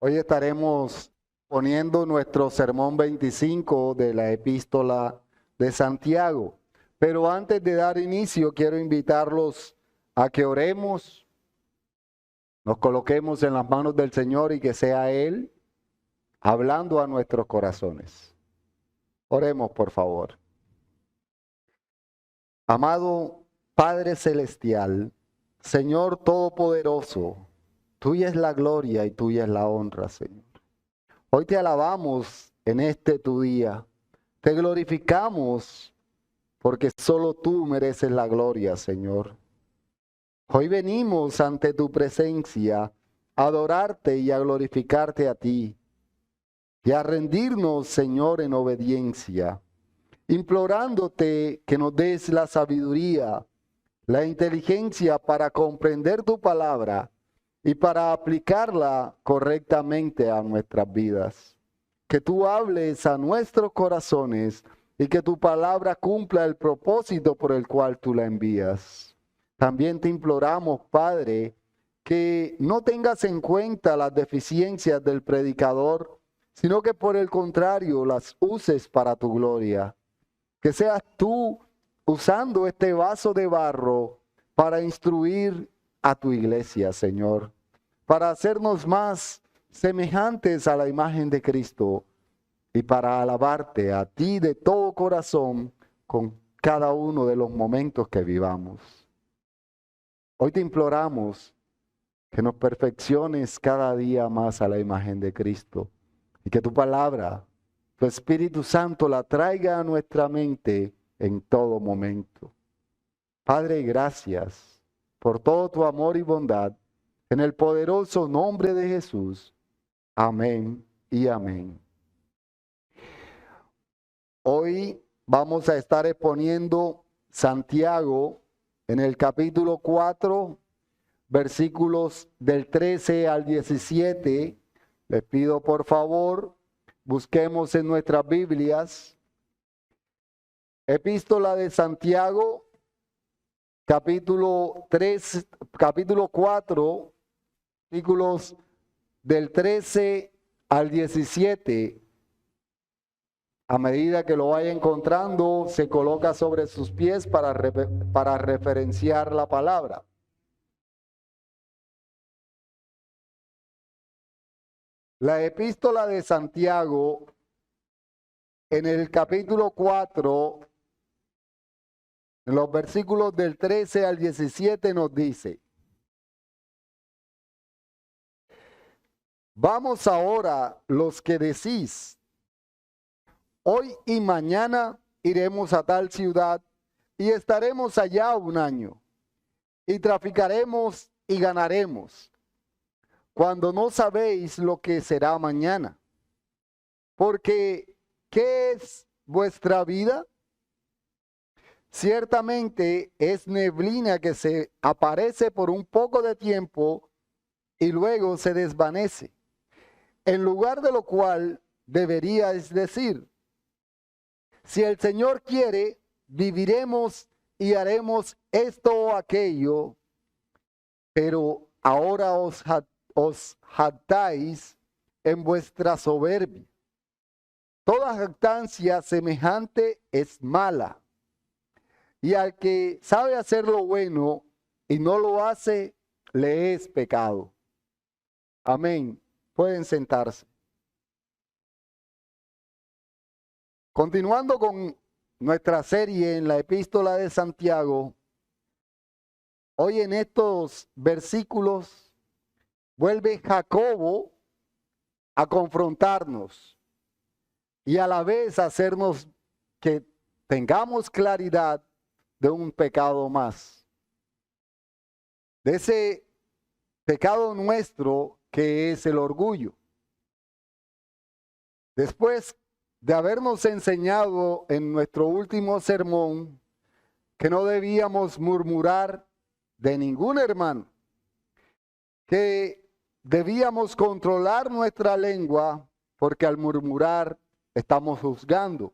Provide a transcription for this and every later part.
Hoy estaremos poniendo nuestro sermón 25 de la epístola de Santiago. Pero antes de dar inicio, quiero invitarlos a que oremos, nos coloquemos en las manos del Señor y que sea Él hablando a nuestros corazones. Oremos, por favor. Amado Padre Celestial, Señor Todopoderoso, tuya es la gloria y tuya es la honra, Señor. Hoy te alabamos en este tu día. Te glorificamos porque solo tú mereces la gloria, Señor. Hoy venimos ante tu presencia a adorarte y a glorificarte a ti y a rendirnos, Señor, en obediencia, implorándote que nos des la sabiduría, la inteligencia para comprender tu palabra y para aplicarla correctamente a nuestras vidas. Que tú hables a nuestros corazones y que tu palabra cumpla el propósito por el cual tú la envías. También te imploramos, Padre, que no tengas en cuenta las deficiencias del predicador, sino que por el contrario las uses para tu gloria. Que seas tú usando este vaso de barro para instruir a tu iglesia, Señor, para hacernos más semejantes a la imagen de Cristo y para alabarte a ti de todo corazón con cada uno de los momentos que vivamos. Hoy te imploramos que nos perfecciones cada día más a la imagen de Cristo y que tu palabra, tu Espíritu Santo la traiga a nuestra mente en todo momento. Padre, gracias por todo tu amor y bondad. En el poderoso nombre de Jesús. Amén y amén. Hoy vamos a estar exponiendo Santiago en el capítulo 4, versículos del 13 al 17. Les pido por favor, busquemos en nuestras Biblias. Epístola de Santiago, capítulo 4, versículos del 13 al 17. A medida que lo vaya encontrando, se coloca sobre sus pies para referenciar la palabra. La epístola de Santiago, en el capítulo 4, en los versículos del 13 al 17 nos dice: Vamos ahora los que decís, hoy y mañana iremos a tal ciudad y estaremos allá un año, y traficaremos y ganaremos, cuando no sabéis lo que será mañana. Porque, ¿qué es vuestra vida? Ciertamente es neblina que se aparece por un poco de tiempo y luego se desvanece. En lugar de lo cual deberíais decir, si el Señor quiere, viviremos y haremos esto o aquello, pero ahora os jactáis en vuestra soberbia. Toda jactancia semejante es mala, y al que sabe hacer lo bueno y no lo hace, le es pecado. Amén. Pueden sentarse. Continuando con nuestra serie en la epístola de Santiago, hoy en estos versículos vuelve Jacobo a confrontarnos y a la vez hacernos que tengamos claridad de un pecado más. De ese pecado nuestro que es el orgullo. Después de habernos enseñado en nuestro último sermón que no debíamos murmurar de ningún hermano, que debíamos controlar nuestra lengua porque al murmurar estamos juzgando.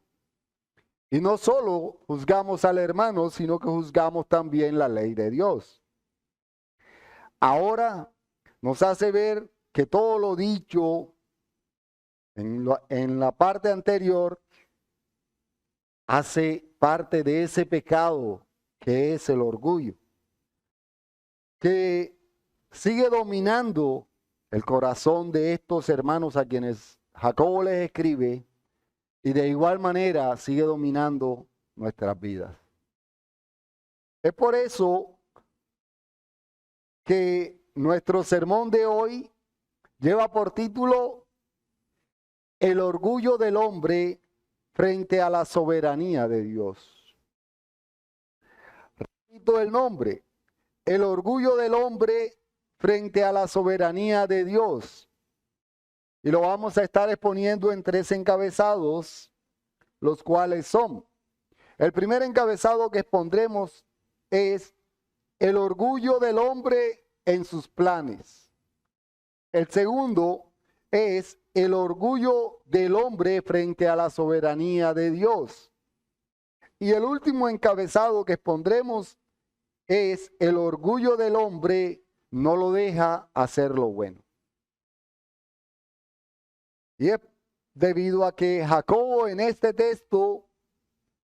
Y no solo juzgamos al hermano, sino que juzgamos también la ley de Dios. Ahora nos hace ver que todo lo dicho en la parte anterior hace parte de ese pecado que es el orgullo, que sigue dominando el corazón de estos hermanos a quienes Jacobo les escribe, y de igual manera sigue dominando nuestras vidas. Es por eso que nuestro sermón de hoy lleva por título El orgullo del hombre frente a la soberanía de Dios. Repito el nombre, el orgullo del hombre frente a la soberanía de Dios. Y lo vamos a estar exponiendo en 3 encabezados, los cuales son: el primer encabezado que expondremos es el orgullo del hombre en sus planes. El segundo es el orgullo del hombre frente a la soberanía de Dios. Y el último encabezado que expondremos es el orgullo del hombre no lo deja hacer lo bueno. Y es debido a que Jacobo en este texto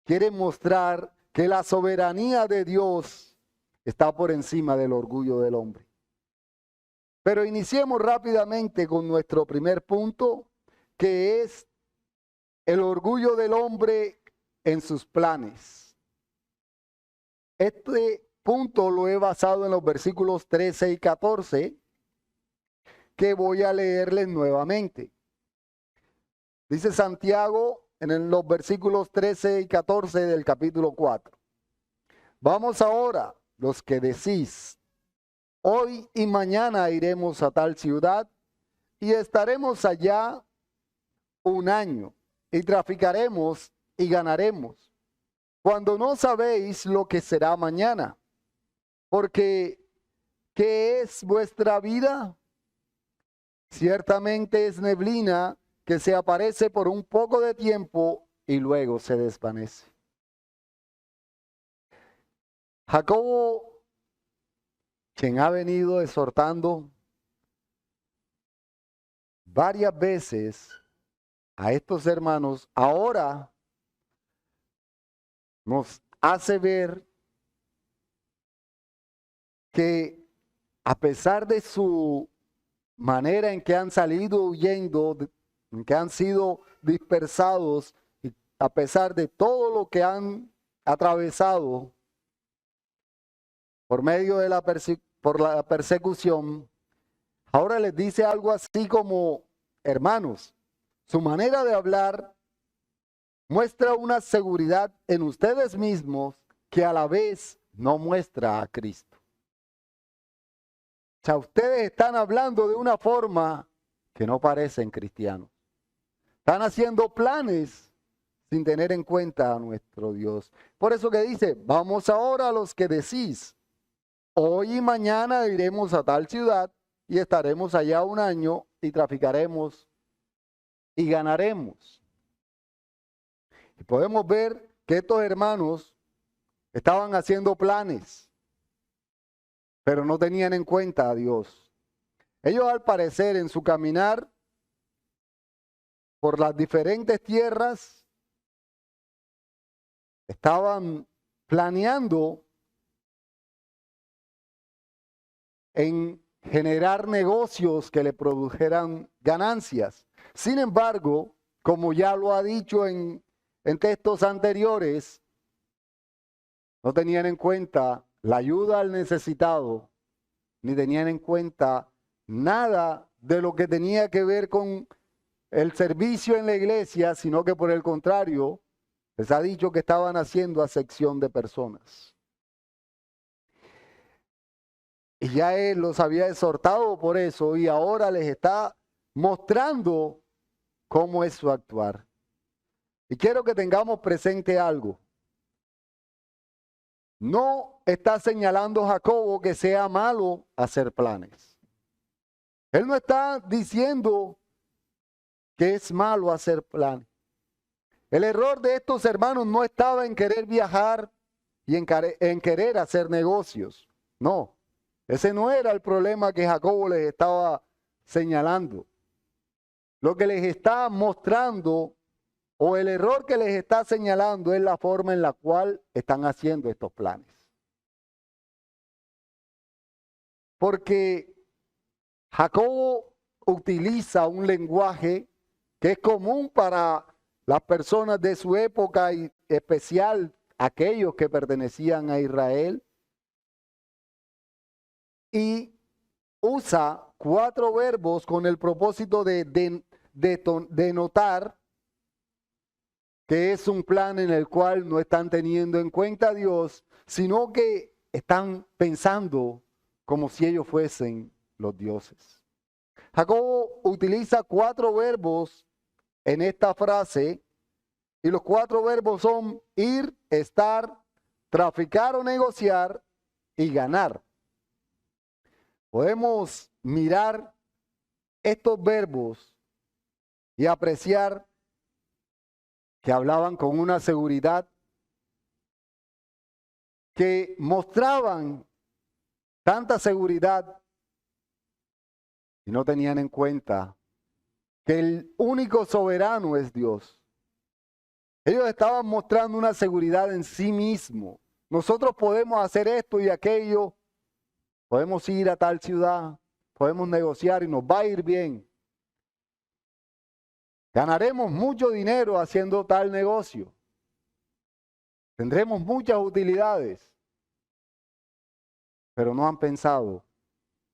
quiere mostrar que la soberanía de Dios está por encima del orgullo del hombre. Pero iniciemos rápidamente con nuestro primer punto, que es el orgullo del hombre en sus planes. Este punto lo he basado en los versículos 13 y 14, que voy a leerles nuevamente. Dice Santiago en los versículos 13 y 14 del capítulo 4. Vamos ahora, los que decís, hoy y mañana iremos a tal ciudad y estaremos allá un año y traficaremos y ganaremos, cuando no sabéis lo que será mañana. Porque, ¿qué es vuestra vida? Ciertamente es neblina que se aparece por un poco de tiempo y luego se desvanece. Jacobo, quien ha venido exhortando varias veces a estos hermanos, ahora nos hace ver que a pesar de su manera en que han salido huyendo, en que han sido dispersados, y a pesar de todo lo que han atravesado por medio de la persecución, ahora les dice algo así como: hermanos, su manera de hablar muestra una seguridad en ustedes mismos que a la vez no muestra a Cristo. O sea, ustedes están hablando de una forma que no parecen cristianos. Están haciendo planes sin tener en cuenta a nuestro Dios. Por eso que dice, vamos ahora a los que decís, hoy y mañana iremos a tal ciudad y estaremos allá un año y traficaremos y ganaremos. Y podemos ver que estos hermanos estaban haciendo planes, pero no tenían en cuenta a Dios. Ellos, al parecer, en su caminar por las diferentes tierras, estaban planeando en generar negocios que le produjeran ganancias. Sin embargo, como ya lo ha dicho en textos anteriores, no tenían en cuenta la ayuda al necesitado, ni tenían en cuenta nada de lo que tenía que ver con el servicio en la iglesia, sino que por el contrario, les ha dicho que estaban haciendo acepción de personas. Y ya él los había exhortado por eso y ahora les está mostrando cómo es su actuar. Y quiero que tengamos presente algo. No está señalando Jacobo que sea malo hacer planes. Él no está diciendo que es malo hacer planes. El error de estos hermanos no estaba en querer viajar y en querer hacer negocios. No, ese no era el problema que Jacobo les estaba señalando. Lo que les está mostrando o el error que les está señalando es la forma en la cual están haciendo estos planes. Porque Jacobo utiliza un lenguaje que es común para las personas de su época y especial aquellos que pertenecían a Israel. Y usa 4 verbos con el propósito de denotar que es un plan en el cual no están teniendo en cuenta a Dios, sino que están pensando como si ellos fuesen los dioses. Jacobo utiliza 4 verbos en esta frase y los 4 verbos son ir, estar, traficar o negociar y ganar. Podemos mirar estos verbos y apreciar que hablaban con una seguridad, que mostraban tanta seguridad y no tenían en cuenta que el único soberano es Dios. Ellos estaban mostrando una seguridad en sí mismo. Nosotros podemos hacer esto y aquello, podemos ir a tal ciudad, podemos negociar y nos va a ir bien. Ganaremos mucho dinero haciendo tal negocio. Tendremos muchas utilidades. Pero no han pensado,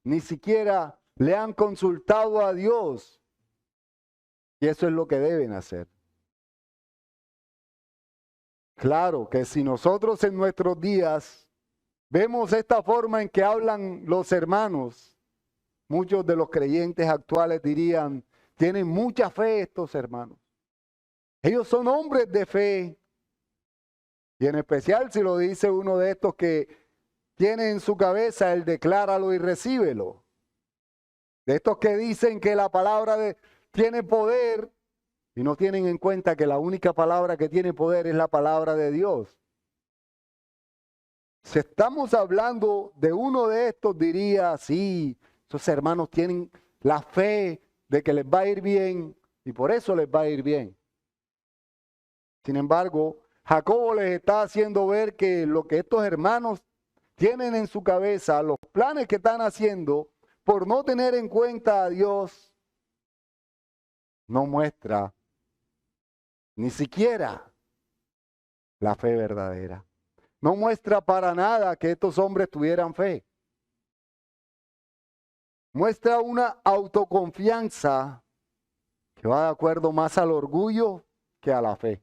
ni siquiera le han consultado a Dios. Y eso es lo que deben hacer. Claro que si nosotros en nuestros días vemos esta forma en que hablan los hermanos, muchos de los creyentes actuales dirían, tienen mucha fe estos hermanos. Ellos son hombres de fe. Y en especial si lo dice uno de estos que tiene en su cabeza el decláralo y recíbelo. De estos que dicen que la palabra tiene poder y no tienen en cuenta que la única palabra que tiene poder es la palabra de Dios. Si estamos hablando de uno de estos, diría, sí, esos hermanos tienen la fe de que les va a ir bien y por eso les va a ir bien. Sin embargo, Jacobo les está haciendo ver que lo que estos hermanos tienen en su cabeza, los planes que están haciendo, por no tener en cuenta a Dios, no muestra ni siquiera la fe verdadera. No muestra para nada que estos hombres tuvieran fe. Muestra una autoconfianza que va de acuerdo más al orgullo que a la fe.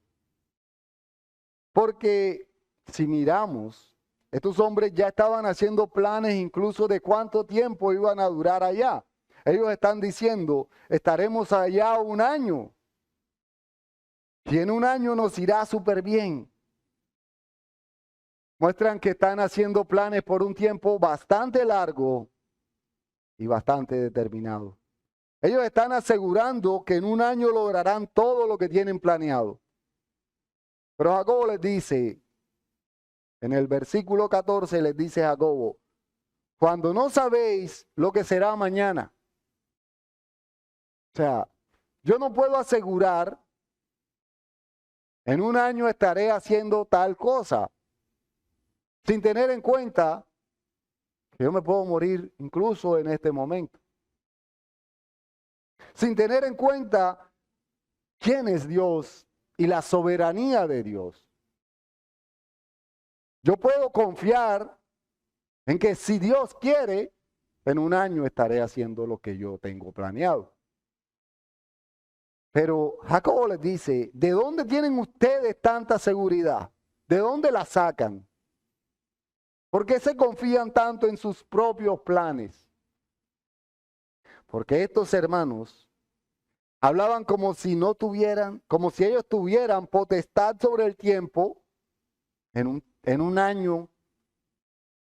Porque si miramos, estos hombres ya estaban haciendo planes incluso de cuánto tiempo iban a durar allá. Ellos están diciendo, estaremos allá 1 año. Y en 1 año nos irá súper bien. Muestran que están haciendo planes por un tiempo bastante largo y bastante determinado. Ellos están asegurando que en 1 año lograrán todo lo que tienen planeado. Pero Jacobo les dice, en el versículo 14 les dice Jacobo, cuando no sabéis lo que será mañana. O sea, yo no puedo asegurar, en 1 año estaré haciendo tal cosa, sin tener en cuenta que yo me puedo morir incluso en este momento. Sin tener en cuenta quién es Dios y la soberanía de Dios. Yo puedo confiar en que si Dios quiere, en 1 año estaré haciendo lo que yo tengo planeado. Pero Jacobo les dice, ¿de dónde tienen ustedes tanta seguridad? ¿De dónde la sacan? ¿Por qué se confían tanto en sus propios planes? Porque estos hermanos hablaban como si no tuvieran, como si ellos tuvieran potestad sobre el tiempo. En un año,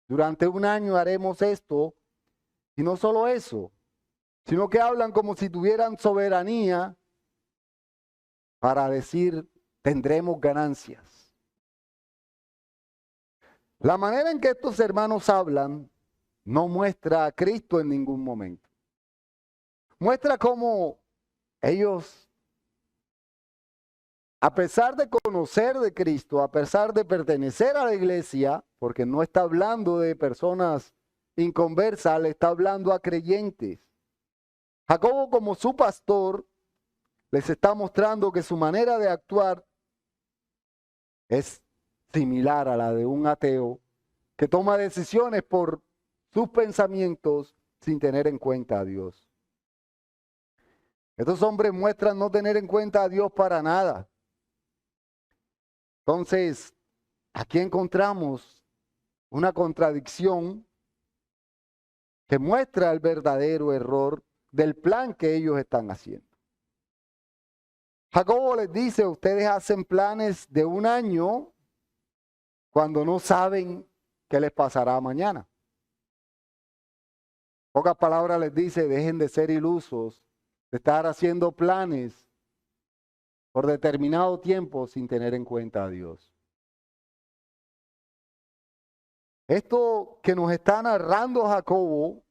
durante 1 año haremos esto. Y no solo eso, sino que hablan como si tuvieran soberanía para decir, tendremos ganancias. La manera en que estos hermanos hablan no muestra a Cristo en ningún momento. muestra cómo ellos, a pesar de conocer de Cristo, a pesar de pertenecer a la iglesia, porque no está hablando de personas inconversas, le está hablando a creyentes. Jacobo, como su pastor, les está mostrando que su manera de actuar es similar a la de un ateo que toma decisiones por sus pensamientos sin tener en cuenta a Dios. Estos hombres muestran no tener en cuenta a Dios para nada. Entonces, aquí encontramos una contradicción que muestra el verdadero error del plan que ellos están haciendo. Jacobo les dice, ustedes hacen planes de un año cuando no saben qué les pasará mañana. Pocas palabras les dice, dejen de ser ilusos, de estar haciendo planes por determinado tiempo sin tener en cuenta a Dios. Esto que nos está narrando Jacobo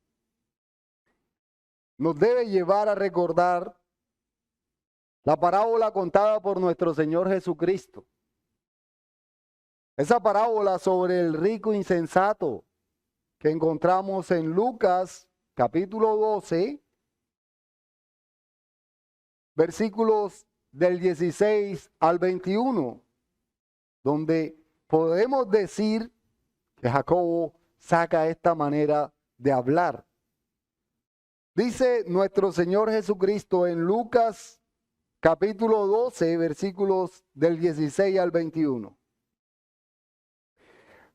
nos debe llevar a recordar la parábola contada por nuestro Señor Jesucristo. Esa parábola sobre el rico insensato que encontramos en Lucas capítulo 12, versículos del 16 al 21, donde podemos decir que Jacobo saca esta manera de hablar. Dice nuestro Señor Jesucristo en Lucas capítulo 12, versículos del 16 al 21.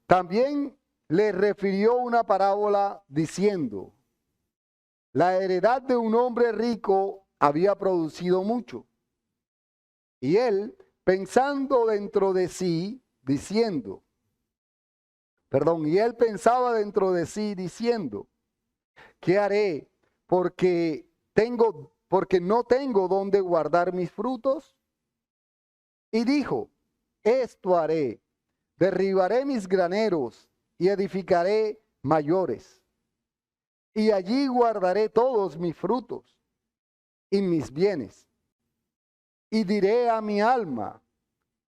También le refirió una parábola diciendo, la heredad de un hombre rico había producido mucho. Y él, pensando dentro de sí, y él pensaba dentro de sí diciendo, ¿qué haré? Porque no tengo dónde guardar mis frutos. Y dijo, esto haré, derribaré mis graneros y edificaré mayores. Y allí guardaré todos mis frutos y mis bienes. Y diré a mi alma,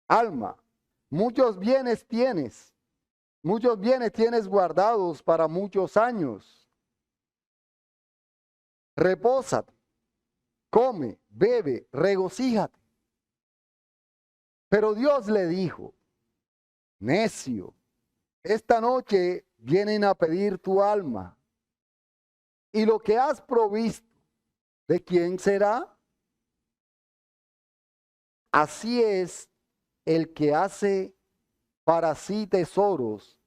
alma, muchos bienes tienes guardados para muchos años. Repósate, come, bebe, regocíjate. Pero Dios le dijo, necio, esta noche vienen a pedir tu alma. ¿Y lo que has provisto, de quién será? Así es el que hace para sí tesoros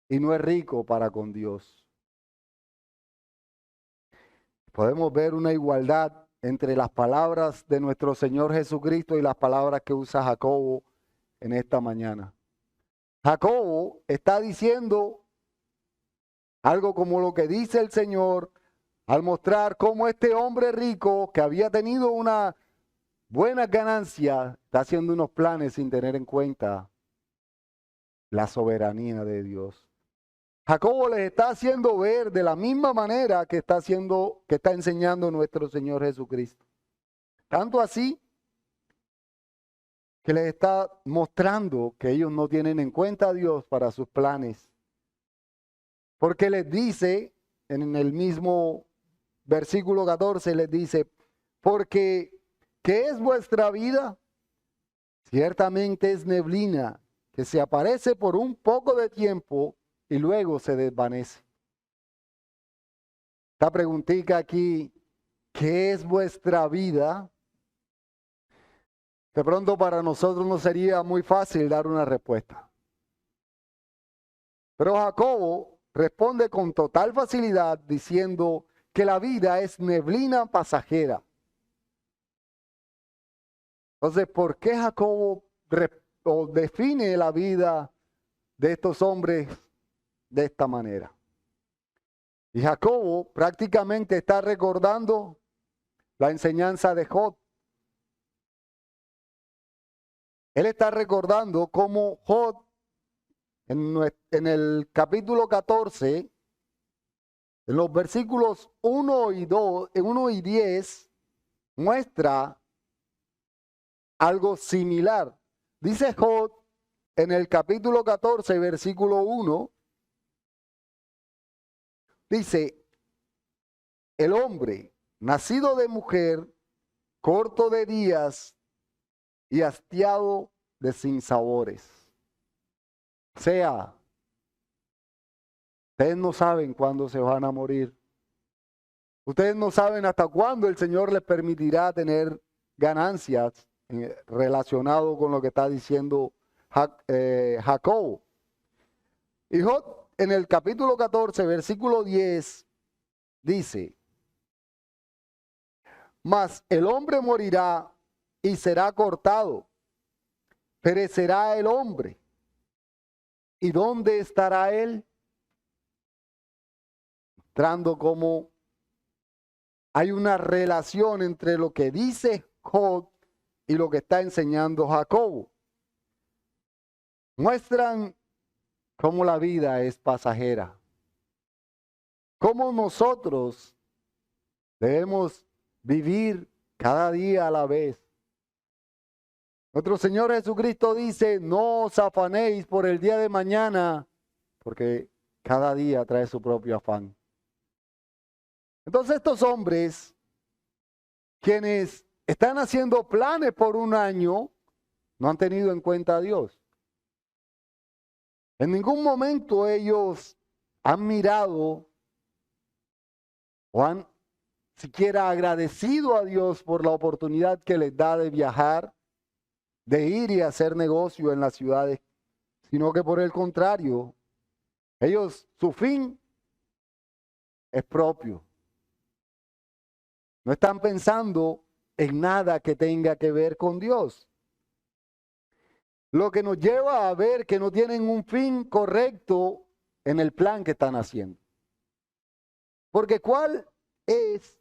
y no es rico para con Dios. Podemos ver una igualdad entre las palabras de nuestro Señor Jesucristo y las palabras que usa Jacobo en esta mañana. Jacobo está diciendo algo como lo que dice el Señor al mostrar cómo este hombre rico que había tenido una buena ganancia está haciendo unos planes sin tener en cuenta la soberanía de Dios. Jacobo les está haciendo ver de la misma manera que está enseñando nuestro Señor Jesucristo. Tanto así que les está mostrando que ellos no tienen en cuenta a Dios para sus planes. Porque les dice, en el mismo versículo 14, les dice, porque ¿qué es vuestra vida? Ciertamente es neblina que se aparece por un poco de tiempo y luego se desvanece. Esta preguntita aquí, ¿qué es vuestra vida? De pronto para nosotros no sería muy fácil dar una respuesta. Pero Jacobo responde con total facilidad diciendo que la vida es neblina pasajera. Entonces, ¿por qué Jacobo define la vida de estos hombres de esta manera? Y Jacobo prácticamente está recordando la enseñanza de Job. Él está recordando cómo Job, en el capítulo 14, En los versículos 1 y 10 muestra algo similar. Dice Job en el capítulo 14, versículo 1, dice, el hombre nacido de mujer, corto de días y hastiado de sinsabores. O sea, ustedes no saben cuándo se van a morir. Ustedes no saben hasta cuándo el Señor les permitirá tener ganancias relacionado con lo que está diciendo Jacob. Y Job en el capítulo 14, versículo 10, dice, mas el hombre morirá y será cortado, perecerá el hombre. ¿Y dónde estará él? Mostrando cómo hay una relación entre lo que dice Job y lo que está enseñando Jacob. Muestran cómo la vida es pasajera. Cómo nosotros debemos vivir cada día a la vez. Nuestro Señor Jesucristo dice, no os afanéis por el día de mañana, porque cada día trae su propio afán. Entonces estos hombres, quienes están haciendo planes por un año, no han tenido en cuenta a Dios. En ningún momento ellos han mirado o han siquiera agradecido a Dios por la oportunidad que les da de viajar, de ir y hacer negocio en las ciudades, sino que por el contrario, ellos, su fin es propio. No están pensando en nada que tenga que ver con Dios. Lo que nos lleva a ver que no tienen un fin correcto en el plan que están haciendo. Porque ¿cuál es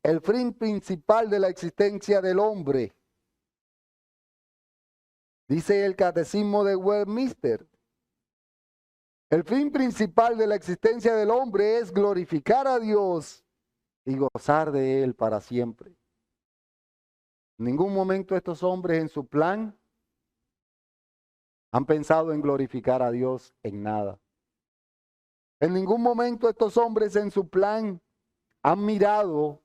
el fin principal de la existencia del hombre? Dice el Catecismo de Westminster. El fin principal de la existencia del hombre es glorificar a Dios y gozar de Él para siempre. En ningún momento estos hombres en su plan han pensado en glorificar a Dios en nada. En ningún momento estos hombres en su plan han mirado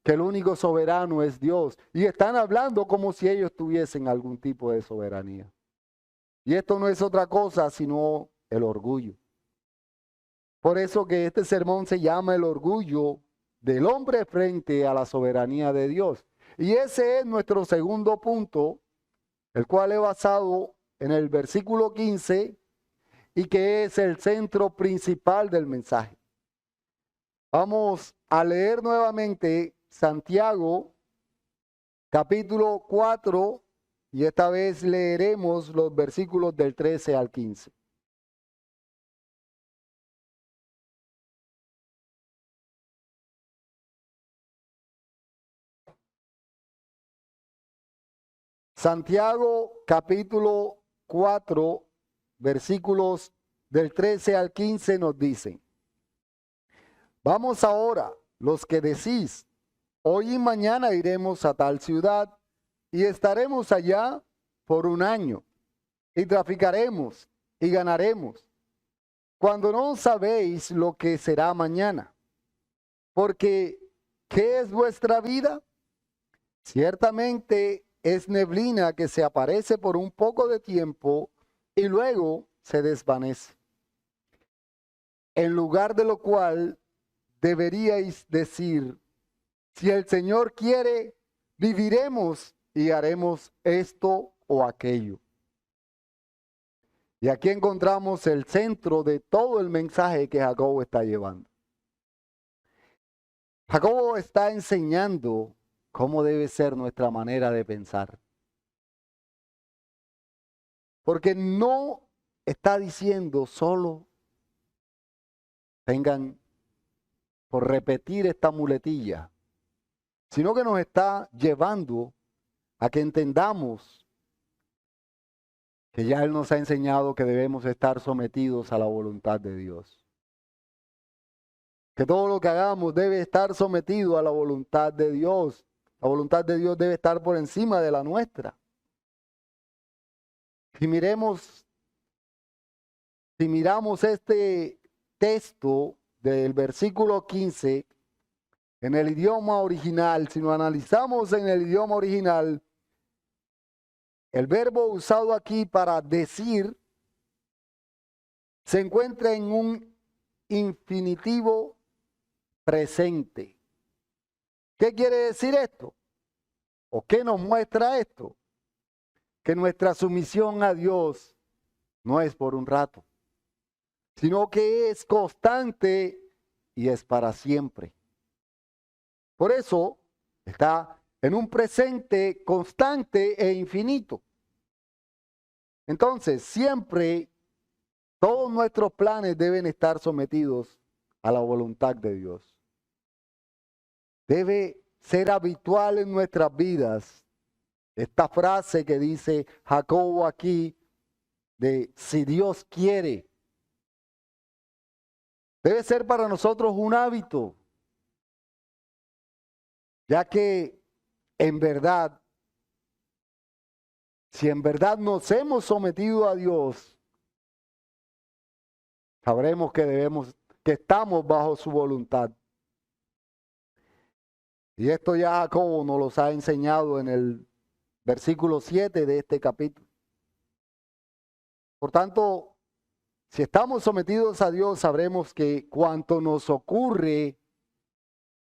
que el único soberano es Dios. Y están hablando como si ellos tuviesen algún tipo de soberanía. Y esto no es otra cosa sino el orgullo. Por eso que este sermón se llama el orgullo del hombre frente a la soberanía de Dios. Y ese es nuestro segundo punto, el cual he basado en el versículo 15 y que es el centro principal del mensaje. Vamos a leer nuevamente Santiago, capítulo 4, y esta vez leeremos los versículos del 13 al 15. Santiago, capítulo 4, versículos del 13 al 15 nos dicen, vamos ahora, los que decís, hoy y mañana iremos a tal ciudad y estaremos allá por un año y traficaremos y ganaremos, cuando no sabéis lo que será mañana. Porque, ¿qué es vuestra vida? Ciertamente es neblina que se aparece por un poco de tiempo y luego se desvanece. En lugar de lo cual deberíais decir, si el Señor quiere, viviremos y haremos esto o aquello. Y aquí encontramos el centro de todo el mensaje que Jacobo está llevando. Jacobo está enseñando cómo debe ser nuestra manera de pensar. Porque no está diciendo solo tengan por repetir esta muletilla, sino que nos está llevando a que entendamos que ya Él nos ha enseñado que debemos estar sometidos a la voluntad de Dios. que todo lo que hagamos debe estar sometido a la voluntad de Dios. La voluntad de Dios debe estar por encima de la nuestra. Si miramos este texto del versículo 15 en el idioma original, si lo analizamos en el idioma original, el verbo usado aquí para decir se encuentra en un infinitivo presente. ¿Qué quiere decir esto? ¿O qué nos muestra esto? Que nuestra sumisión a Dios no es por un rato, sino que es constante y es para siempre. Por eso está en un presente constante e infinito. Entonces, siempre todos nuestros planes deben estar sometidos a la voluntad de Dios. Debe ser habitual en nuestras vidas esta frase que dice Jacobo aquí de si Dios quiere. Debe ser para nosotros un hábito, ya que en verdad, si en verdad nos hemos sometido a Dios, sabremos que estamos bajo su voluntad. Y esto ya Jacobo nos los ha enseñado en el versículo 7 de este capítulo. Por tanto, si estamos sometidos a Dios, sabremos que cuanto nos ocurre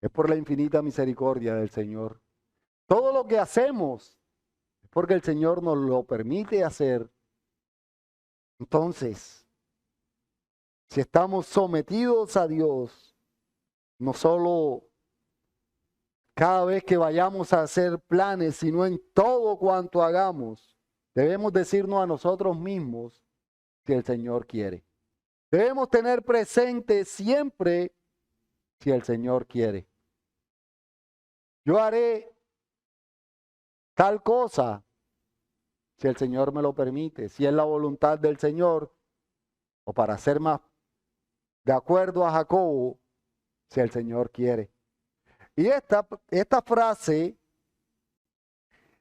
es por la infinita misericordia del Señor. Todo lo que hacemos es porque el Señor nos lo permite hacer. Entonces, si estamos sometidos a Dios, no solo cada vez que vayamos a hacer planes, sino en todo cuanto hagamos, debemos decirnos a nosotros mismos si el Señor quiere. Debemos tener presente siempre si el Señor quiere. Yo haré tal cosa si el Señor me lo permite, si es la voluntad del Señor, o para ser más de acuerdo a Jacobo, si el Señor quiere. Y esta frase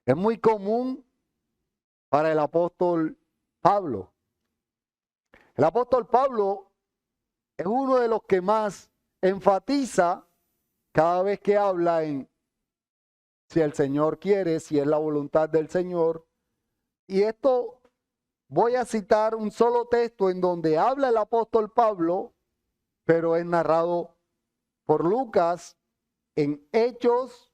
es muy común para el apóstol Pablo. El apóstol Pablo es uno de los que más enfatiza cada vez que habla en si el Señor quiere, si es la voluntad del Señor. Y esto voy a citar un solo texto en donde habla el apóstol Pablo, pero es narrado por Lucas en Hechos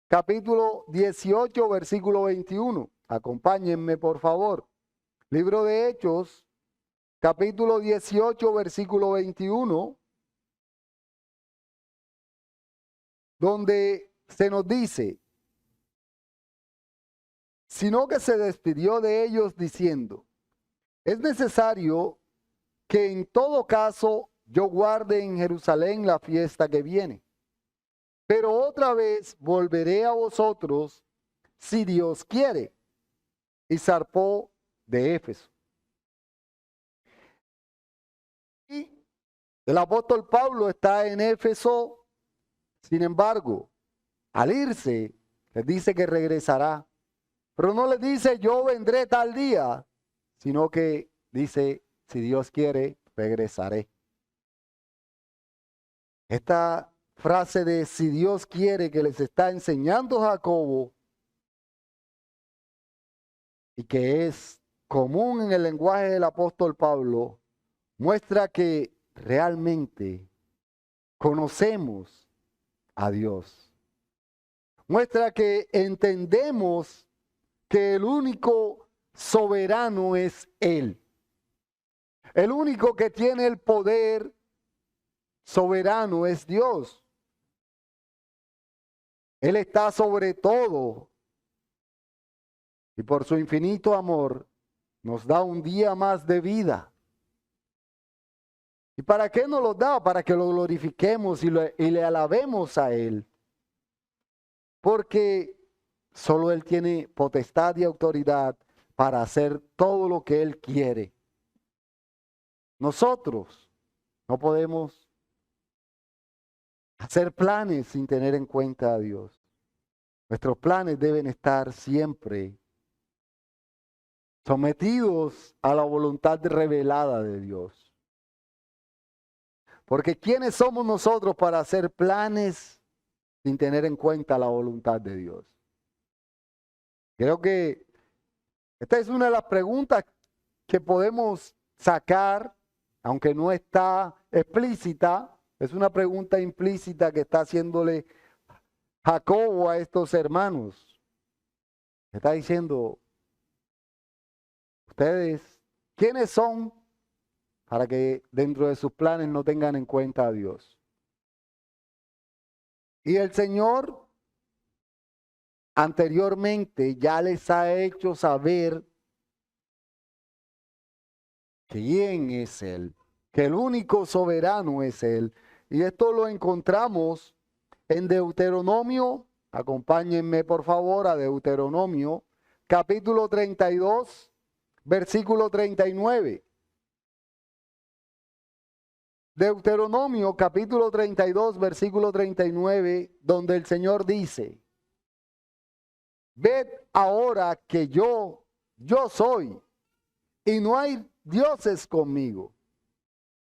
capítulo 18, versículo 21. Acompáñenme, por favor. Libro de Hechos, capítulo 18, versículo 21, donde se nos dice, sino que se despidió de ellos diciendo, es necesario que en todo caso yo guarde en Jerusalén la fiesta que viene. Pero otra vez volveré a vosotros si Dios quiere. Y zarpó de Éfeso. Y el apóstol Pablo está en Éfeso, sin embargo, al irse, les dice que regresará. Pero no les dice yo vendré tal día, sino que dice, si Dios quiere, regresaré. Esta frase de si Dios quiere que les está enseñando Jacobo y que es común en el lenguaje del apóstol Pablo, muestra que realmente conocemos a Dios. Muestra que entendemos que el único soberano es Él. El único que tiene el poder soberano es Dios. Él está sobre todo y por su infinito amor nos da un día más de vida. ¿Y para qué nos lo da? Para que lo glorifiquemos y le alabemos a Él. Porque solo Él tiene potestad y autoridad para hacer todo lo que Él quiere. Nosotros no podemos hacer planes sin tener en cuenta a Dios. Nuestros planes deben estar siempre sometidos a la voluntad revelada de Dios. Porque ¿quiénes somos nosotros para hacer planes sin tener en cuenta la voluntad de Dios? Creo que esta es una de las preguntas que podemos sacar, aunque no está explícita, es una pregunta implícita que está haciéndole Jacobo a estos hermanos. Está diciendo, ustedes, ¿quiénes son para que dentro de sus planes no tengan en cuenta a Dios? Y el Señor anteriormente ya les ha hecho saber quién es Él, que el único soberano es Él. Y esto lo encontramos en Deuteronomio, acompáñenme por favor a Deuteronomio, capítulo 32, versículo 39. Deuteronomio capítulo 32, versículo 39, donde el Señor dice, ved ahora que yo soy, y no hay dioses conmigo.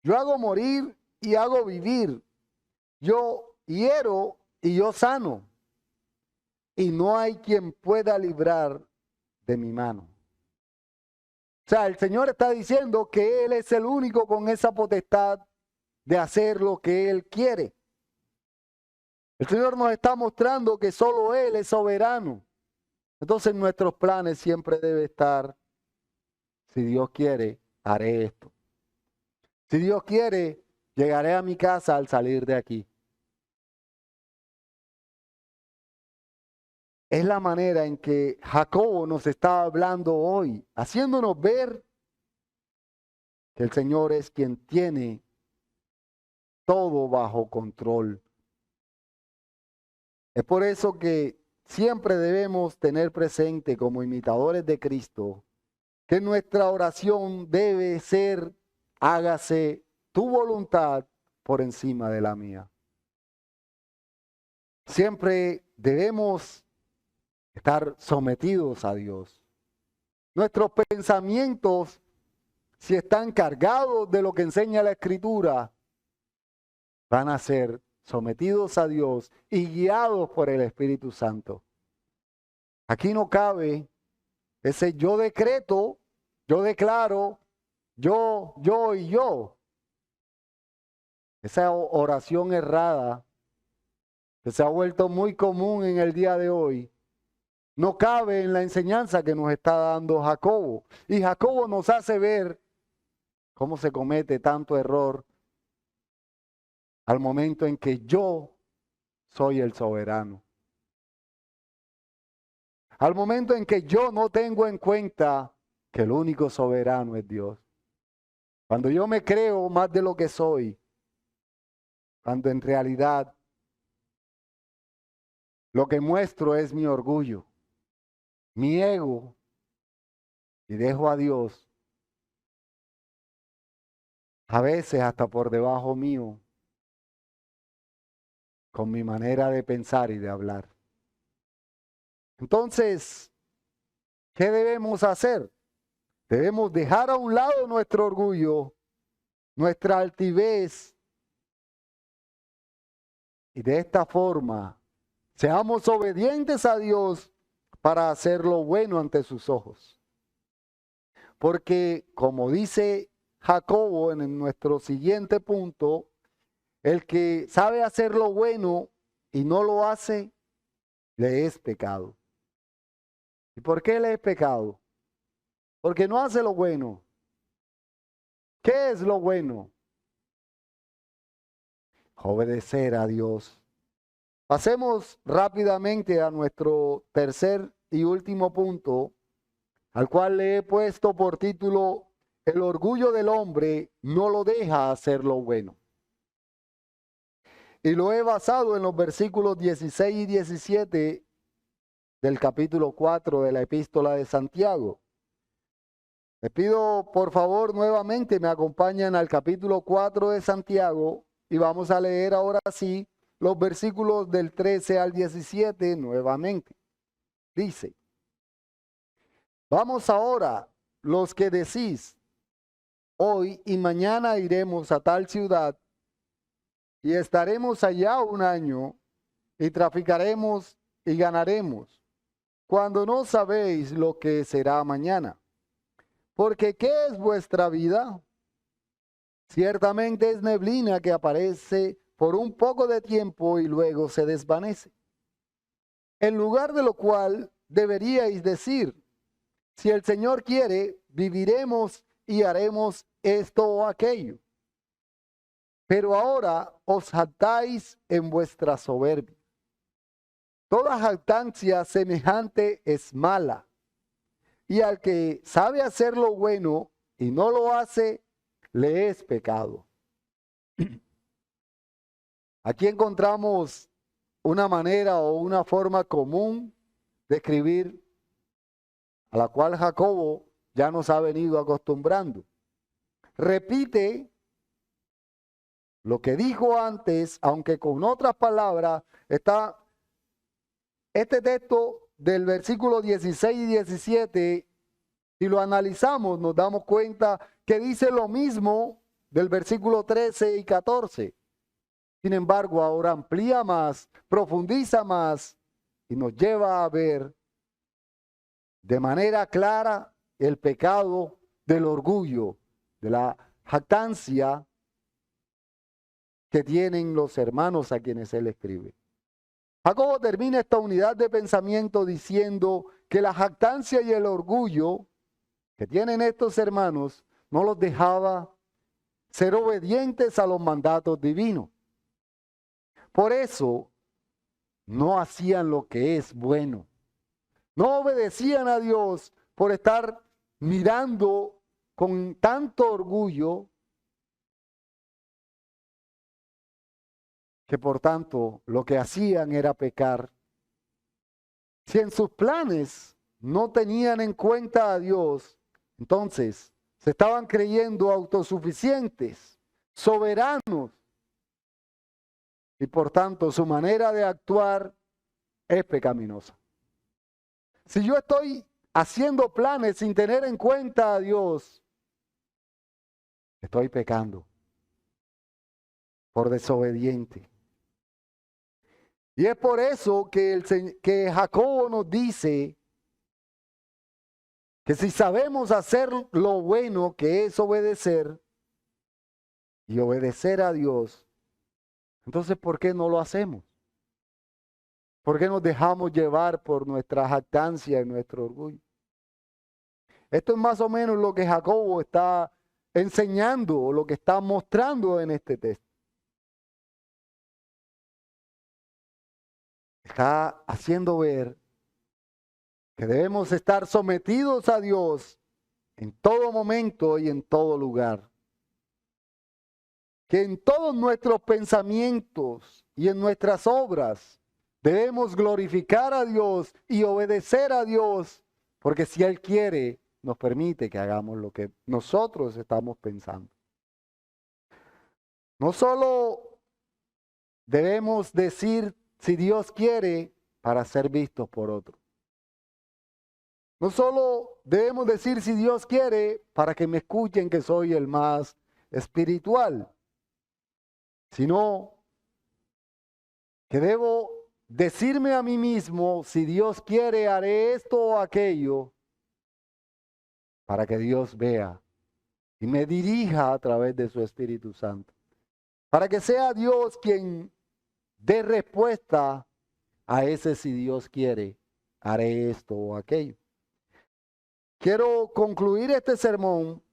Yo hago morir y hago vivir. Yo hiero y yo sano. Y no hay quien pueda librar de mi mano. O sea, el Señor está diciendo que Él es el único con esa potestad de hacer lo que Él quiere. El Señor nos está mostrando que solo Él es soberano. Entonces nuestros planes siempre deben estar, si Dios quiere, haré esto. Si Dios quiere, llegaré a mi casa al salir de aquí. Es la manera en que Jacobo nos está hablando hoy, haciéndonos ver que el Señor es quien tiene todo bajo control. Es por eso que siempre debemos tener presente como imitadores de Cristo que nuestra oración debe ser, hágase tu voluntad por encima de la mía. Siempre debemos estar sometidos a Dios. Nuestros pensamientos, si están cargados de lo que enseña la Escritura, van a ser sometidos a Dios y guiados por el Espíritu Santo. Aquí no cabe ese yo decreto, yo declaro, yo y yo. Esa oración errada que se ha vuelto muy común en el día de hoy, no cabe en la enseñanza que nos está dando Jacobo. Y Jacobo nos hace ver cómo se comete tanto error al momento en que yo soy el soberano. Al momento en que yo no tengo en cuenta que el único soberano es Dios. Cuando yo me creo más de lo que soy, cuando en realidad lo que muestro es mi orgullo, mi ego, y dejo a Dios a veces hasta por debajo mío, con mi manera de pensar y de hablar. Entonces, ¿qué debemos hacer? Debemos dejar a un lado nuestro orgullo, nuestra altivez, y de esta forma seamos obedientes a Dios para hacer lo bueno ante sus ojos. Porque, como dice Jacobo en nuestro siguiente punto, el que sabe hacer lo bueno y no lo hace, le es pecado. ¿Y por qué le es pecado? Porque no hace lo bueno. ¿Qué es lo bueno? Obedecer a Dios. Pasemos rápidamente a nuestro tercer y último punto, al cual le he puesto por título, el orgullo del hombre no lo deja hacer lo bueno. Y lo he basado en los versículos 16 y 17 del capítulo 4 de la epístola de Santiago. Les pido por favor nuevamente me acompañen al capítulo 4 de Santiago y vamos a leer ahora sí los versículos del 13 al 17 nuevamente. Dice, vamos ahora, los que decís, hoy y mañana iremos a tal ciudad y estaremos allá un año y traficaremos y ganaremos, cuando no sabéis lo que será mañana. Porque ¿qué es vuestra vida? Ciertamente es neblina que aparece por un poco de tiempo y luego se desvanece. En lugar de lo cual deberíais decir, si el Señor quiere, viviremos y haremos esto o aquello. Pero ahora os jactáis en vuestra soberbia. Toda jactancia semejante es mala. Y al que sabe hacer lo bueno y no lo hace, le es pecado. Aquí encontramos una manera o una forma común de escribir a la cual Jacobo ya nos ha venido acostumbrando. Repite lo que dijo antes, aunque con otras palabras. Está este texto del versículo 16 y 17, si lo analizamos, nos damos cuenta que dice lo mismo del versículo 13 y 14. Sin embargo, ahora amplía más, profundiza más y nos lleva a ver de manera clara el pecado del orgullo, de la jactancia que tienen los hermanos a quienes él escribe. Jacobo termina esta unidad de pensamiento diciendo que la jactancia y el orgullo que tienen estos hermanos no los dejaba ser obedientes a los mandatos divinos. Por eso no hacían lo que es bueno. No obedecían a Dios por estar mirando con tanto orgullo que por tanto lo que hacían era pecar. Si en sus planes no tenían en cuenta a Dios, entonces se estaban creyendo autosuficientes, soberanos, y por tanto su manera de actuar es pecaminosa. Si yo estoy haciendo planes sin tener en cuenta a Dios, estoy pecando por desobediente. Y es por eso que Jacobo nos dice que si sabemos hacer lo bueno, que es obedecer, y obedecer a Dios, entonces ¿por qué no lo hacemos? ¿Por qué nos dejamos llevar por nuestra jactancia y nuestro orgullo? Esto es más o menos lo que Jacobo está enseñando, o lo que está mostrando en este texto. Está haciendo ver que debemos estar sometidos a Dios en todo momento y en todo lugar. Que en todos nuestros pensamientos y en nuestras obras debemos glorificar a Dios y obedecer a Dios, porque si Él quiere, nos permite que hagamos lo que nosotros estamos pensando. No solo debemos decir si Dios quiere para ser vistos por otros. No solo debemos decir si Dios quiere para que me escuchen que soy el más espiritual, sino que debo decirme a mí mismo, si Dios quiere, haré esto o aquello, para que Dios vea y me dirija a través de su Espíritu Santo. Para que sea Dios quien dé respuesta a ese si Dios quiere, haré esto o aquello. Quiero concluir este sermón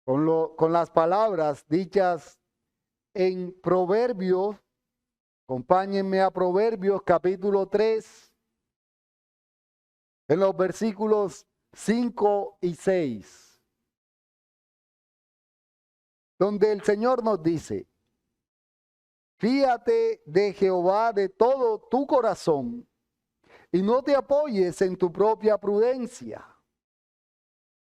con las palabras dichas en Proverbios. Acompáñenme a Proverbios capítulo 3, en los versículos 5 y 6, donde el Señor nos dice: fíate de Jehová de todo tu corazón y no te apoyes en tu propia prudencia.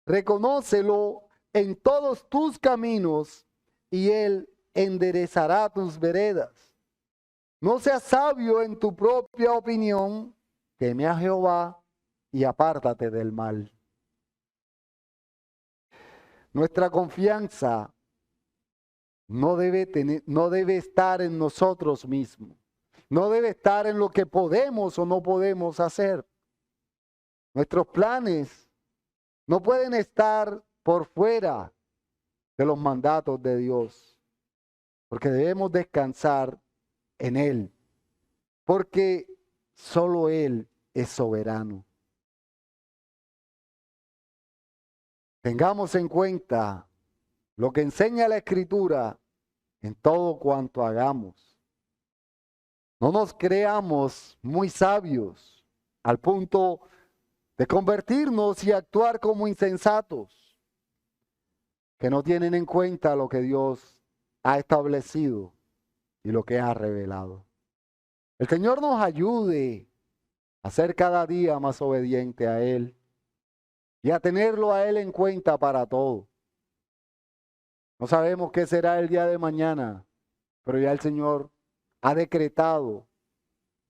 Reconócelo en todos tus caminos y Él enderezará tus veredas. No seas sabio en tu propia opinión, teme a Jehová y apártate del mal. Nuestra confianza no debe estar en nosotros mismos. No debe estar en lo que podemos o no podemos hacer. Nuestros planes no pueden estar por fuera de los mandatos de Dios, porque debemos descansar en Él, porque solo Él es soberano. Tengamos en cuenta lo que enseña la Escritura en todo cuanto hagamos. No nos creamos muy sabios al punto de convertirnos y actuar como insensatos, que no tienen en cuenta lo que Dios ha establecido y lo que ha revelado. El Señor nos ayude a ser cada día más obediente a Él y a tenerlo a Él en cuenta para todo. No sabemos qué será el día de mañana, pero ya el Señor ha decretado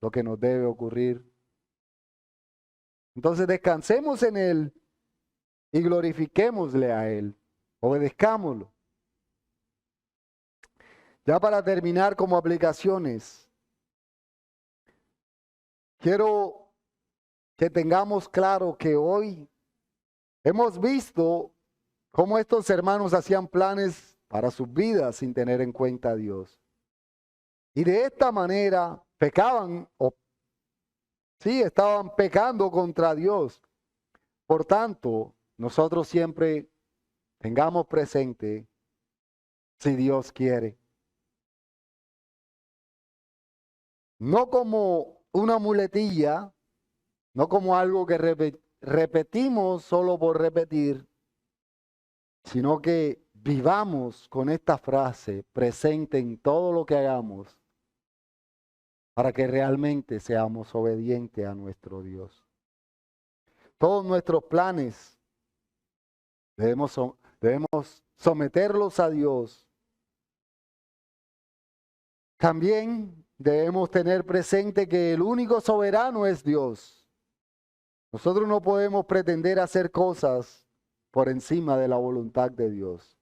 lo que nos debe ocurrir. Entonces descansemos en Él y glorifiquémosle a Él. Obedezcámoslo. Ya para terminar como aplicaciones, quiero que tengamos claro que hoy hemos visto cómo estos hermanos hacían planes para sus vidas sin tener en cuenta a Dios. Y de esta manera pecaban, estaban pecando contra Dios. Por tanto, nosotros siempre tengamos presente, si Dios quiere, no como una muletilla, no como algo que repetimos solo por repetir, sino que vivamos con esta frase presente en todo lo que hagamos para que realmente seamos obedientes a nuestro Dios. Todos nuestros planes debemos someterlos a Dios. También debemos tener presente que el único soberano es Dios. Nosotros no podemos pretender hacer cosas por encima de la voluntad de Dios.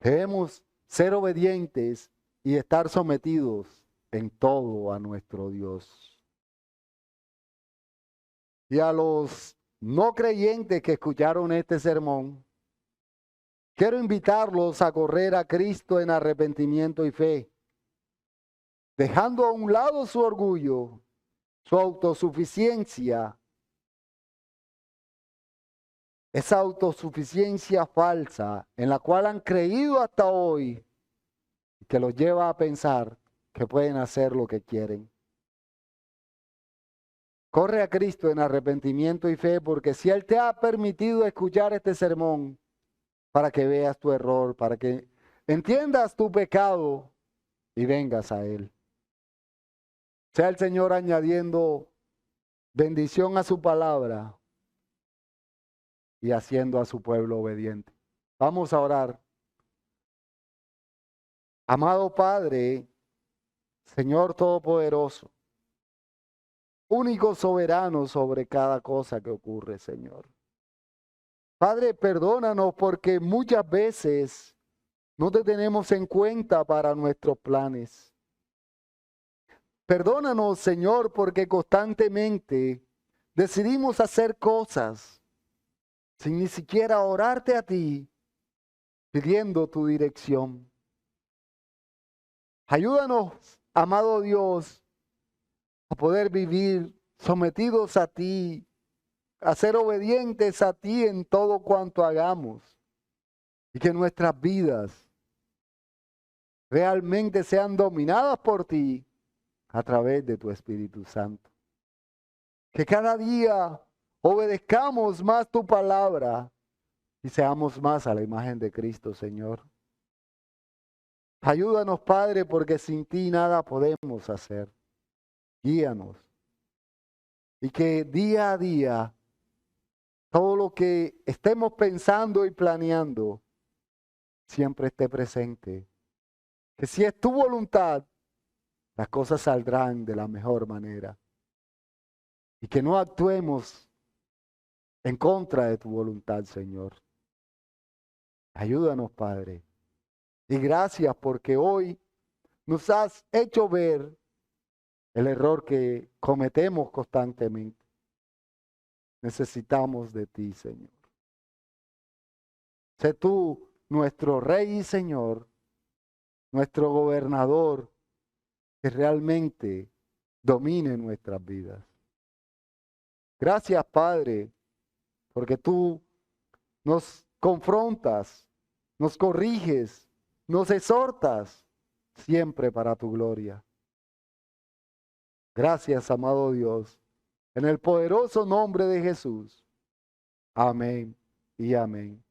Debemos ser obedientes y estar sometidos en todo a nuestro Dios. Y a los no creyentes que escucharon este sermón, quiero invitarlos a correr a Cristo en arrepentimiento y fe, dejando a un lado su orgullo, su autosuficiencia, esa autosuficiencia falsa en la cual han creído hasta hoy, que los lleva a pensar que pueden hacer lo que quieren. Corre a Cristo en arrepentimiento y fe, porque si Él te ha permitido escuchar este sermón, para que veas tu error, para que entiendas tu pecado y vengas a Él. Sea el Señor añadiendo bendición a su palabra y haciendo a su pueblo obediente. Vamos a orar. Amado Padre, Señor Todopoderoso, único soberano sobre cada cosa que ocurre, Señor. Padre, perdónanos porque muchas veces no te tenemos en cuenta para nuestros planes. Perdónanos, Señor, porque constantemente decidimos hacer cosas sin ni siquiera orarte a ti, pidiendo tu dirección. Ayúdanos, amado Dios, a poder vivir sometidos a ti, a ser obedientes a ti en todo cuanto hagamos, y que nuestras vidas realmente sean dominadas por ti a través de tu Espíritu Santo. Que cada día obedezcamos más tu palabra y seamos más a la imagen de Cristo, Señor. Ayúdanos, Padre, porque sin ti nada podemos hacer. Guíanos. Y que día a día todo lo que estemos pensando y planeando siempre esté presente. Que si es tu voluntad, las cosas saldrán de la mejor manera. Y que no actuemos en contra de tu voluntad, Señor. Ayúdanos, Padre. Y gracias porque hoy nos has hecho ver el error que cometemos constantemente. Necesitamos de ti, Señor. Sé tú nuestro Rey y Señor, nuestro gobernador, que realmente domine nuestras vidas. Gracias, Padre, porque tú nos confrontas, nos corriges, nos exhortas, siempre para tu gloria. Gracias, amado Dios, en el poderoso nombre de Jesús. Amén y amén.